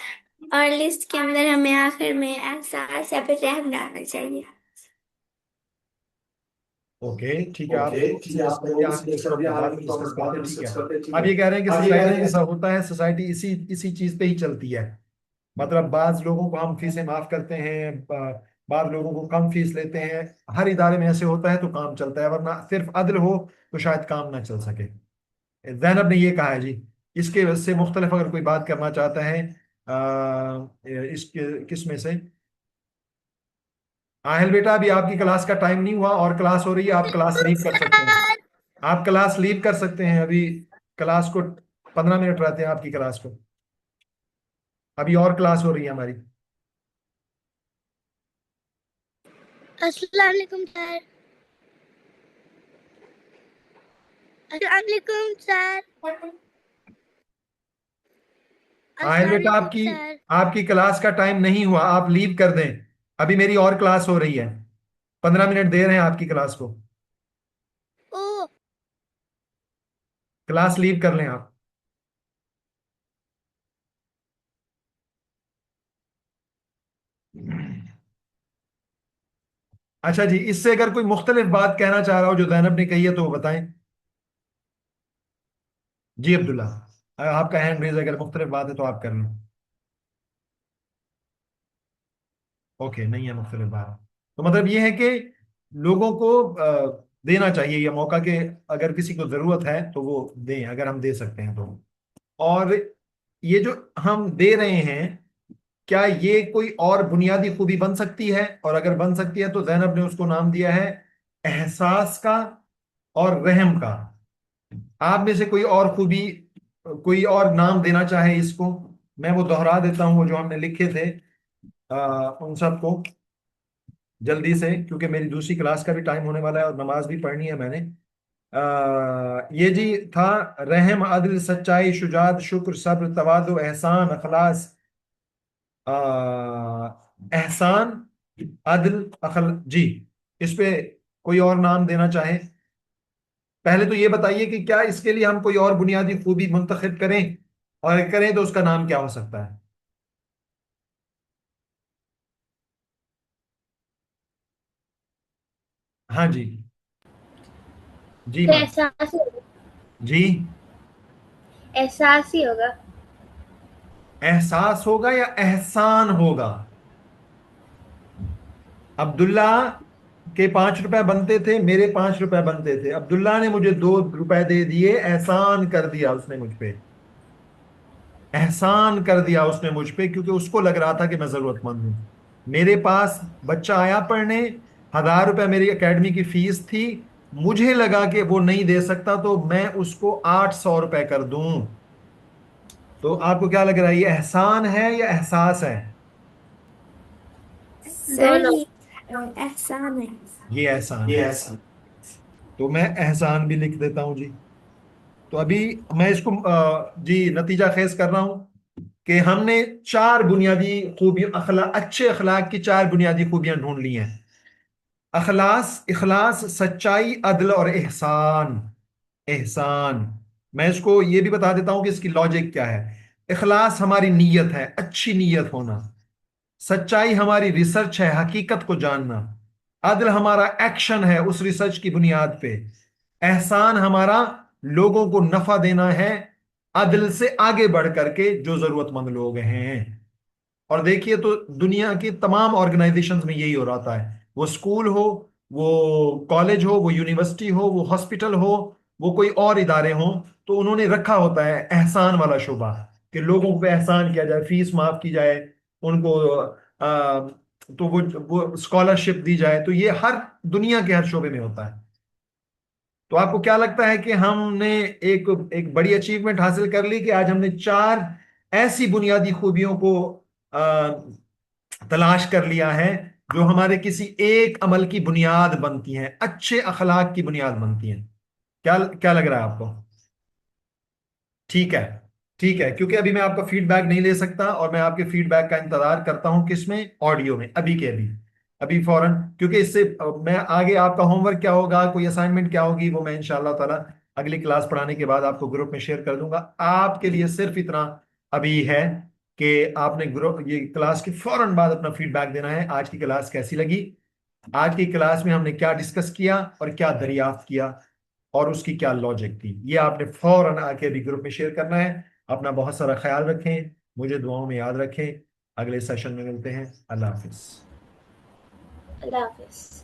और लिस्ट के अंदर हमें आखिर में एहसास या फिर रहम डालना चाहिए। ओके, ठीक है, आप ओके, ठीक है, आप लोग आगे डिस्कस इसको कर दिया, बाद आगे में तो डिस्कस बाद करते में हैं, ठीक है। डिस्कस करते हैं, ठीक अब है। ये कह रहे हैं कि अब ये कह सोसाइटी रहे में हैं ऐसा होता है, सोसाइटी इसी इसी चीज पे ही चलती है। मतलब बाज लोगों को हम फीसें माफ करते हैं, बाद लोगों को कम फीस लेते हैं। हर इदारे में ऐसे होता है तो काम चलता है, वरना सिर्फ अदल हो तो शायद काम ना चल सके। जैनब ने ये कहा है जी। इसके वजह से मुख्तलिफ अगर कोई बात करना चाहता है इसके किस में से? आहिल बेटा, अभी आपकी क्लास का टाइम नहीं हुआ और क्लास हो रही है, आप क्लास लीव कर सकते हैं। आप क्लास लीव कर सकते हैं अभी। क्लास को 15 मिनट रहते हैं आपकी क्लास को। अभी और क्लास हो रही है हमारी। अस्सलाम वालेकुम सर। अस्सलाम वालेकुम सर। आहिल अस्सलाम बेटा, वालेकुम आपकी सर। आपकी क्लास का टाइम नहीं हुआ, आप लीव कर दें। अभी मेरी और क्लास हो रही है, 15 मिनट दे रहे हैं आपकी क्लास को। ओ, क्लास लीव कर लें आप। अच्छा जी, इससे अगर कोई मुख्तलिफ बात कहना चाह रहा हो जो जैनब ने कही है तो वो बताएं। जी अब्दुल्ला, आपका हैंड रेज, अगर मुख्तलिफ बात है तो आप कर लें। ओके, नहीं है मुख्तलिफ बात। तो मतलब ये है कि लोगों को देना चाहिए ये मौका कि अगर किसी को जरूरत है तो वो दें, अगर हम दे सकते हैं तो। और ये जो हम दे रहे हैं, क्या ये कोई और बुनियादी खूबी बन सकती है? और अगर बन सकती है तो जैनब ने उसको नाम दिया है एहसास का और रहम का। आप में से कोई और खूबी, कोई और नाम देना चाहे इसको? मैं वो दोहरा देता हूँ वो जो हमने लिखे थे उन सबको जल्दी से, क्योंकि मेरी दूसरी क्लास का भी टाइम होने वाला है और नमाज भी पढ़नी है मैंने। ये जी था: रहम, अदल, सच्चाई, शुजात, शुक्र, सब्र, तवादु, एहसान, अखलास, एहसान, अदल, अखल जी। इस पे कोई और नाम देना चाहे? पहले तो ये बताइए कि क्या इसके लिए हम कोई और बुनियादी खूबी मुंतखब करें, और करें तो उसका नाम क्या हो सकता है? हाँ जी, जी तो मान, जी। एहसास ही होगा। एहसास होगा या एहसान होगा? अब्दुल्ला के 5 रुपए बनते थे, मेरे 5 रुपए बनते थे, अब्दुल्ला ने मुझे 2 रुपए दे दिए, एहसान कर दिया उसने मुझ पे। एहसान कर दिया उसने मुझ पे, क्योंकि उसको लग रहा था कि मैं जरूरतमंद हूं। मेरे पास बच्चा आया पढ़ने, 1,000 रुपए मेरी एकेडमी की फीस थी, मुझे लगा कि वो नहीं दे सकता तो मैं उसको 800 रुपए कर दूं। तो आपको क्या लग रहा है, ये एहसान है या एहसास है? सर दोनों। ये एहसान है। ये एहसान ये है। ऐसा। तो मैं एहसान भी लिख देता हूं जी। तो अभी मैं इसको जी नतीजा खेज कर रहा हूं कि हमने 4 बुनियादी खूबियां, अच्छे अखलाक की 4 बुनियादी खूबियां ढूंढ ली हैं: अखलास, इखलास, सच्चाई, अदल और एहसान। एहसान, मैं इसको ये भी बता देता हूं कि इसकी लॉजिक क्या है। इखलास हमारी नीयत है, अच्छी नीयत होना। सच्चाई हमारी रिसर्च है, हकीकत को जानना। अदल हमारा एक्शन है उस रिसर्च की बुनियाद पे। एहसान हमारा लोगों को नफा देना है, अदल से आगे बढ़ करके जो जरूरतमंद लोग हैं। और देखिए तो दुनिया की तमाम ऑर्गेनाइजेशंस में यही हो रहा है, वो स्कूल हो, वो कॉलेज हो, वो यूनिवर्सिटी हो, वो हॉस्पिटल हो, वो कोई और इदारे हो, तो उन्होंने रखा होता है एहसान वाला शुबा, कि लोगों पे एहसान किया जाए, फीस माफ की जाए उनको, तो वो स्कॉलरशिप दी जाए। तो ये हर दुनिया के हर शोबे में होता है। तो आपको क्या लगता है कि हमने एक एक बड़ी अचीवमेंट हासिल कर ली कि आज हमने 4 ऐसी बुनियादी खूबियों को तलाश कर लिया है जो हमारे किसी एक अमल की बुनियाद बनती हैं, अच्छे अखलाक की बुनियाद बनती हैं। क्या क्या लग रहा है आपको? ठीक है, ठीक है, क्योंकि अभी मैं आपका फीडबैक नहीं ले सकता और मैं आपके फीडबैक का इंतजार करता हूं, किसमें? ऑडियो में, अभी के अभी, अभी फौरन। क्योंकि इससे मैं आगे आपका होमवर्क क्या होगा, कोई असाइनमेंट क्या होगी, वो मैं इंशाल्लाह ताला अगली क्लास पढ़ाने के बाद आपको ग्रुप में शेयर कर दूंगा। आपके लिए सिर्फ इतना अभी है कि आपने ग्रुप, ये क्लास के फौरन बाद अपना फीडबैक देना है। आज की क्लास कैसी लगी, आज की क्लास में हमने क्या डिस्कस किया और क्या दरियाफ्त किया और उसकी क्या लॉजिक थी, ये आपने फौरन आके अभी ग्रुप में शेयर करना है। अपना बहुत सारा ख्याल रखें, मुझे दुआओं में याद रखें। अगले सेशन में मिलते हैं। अल्लाह हाफिज। अल्लाह हाफिज।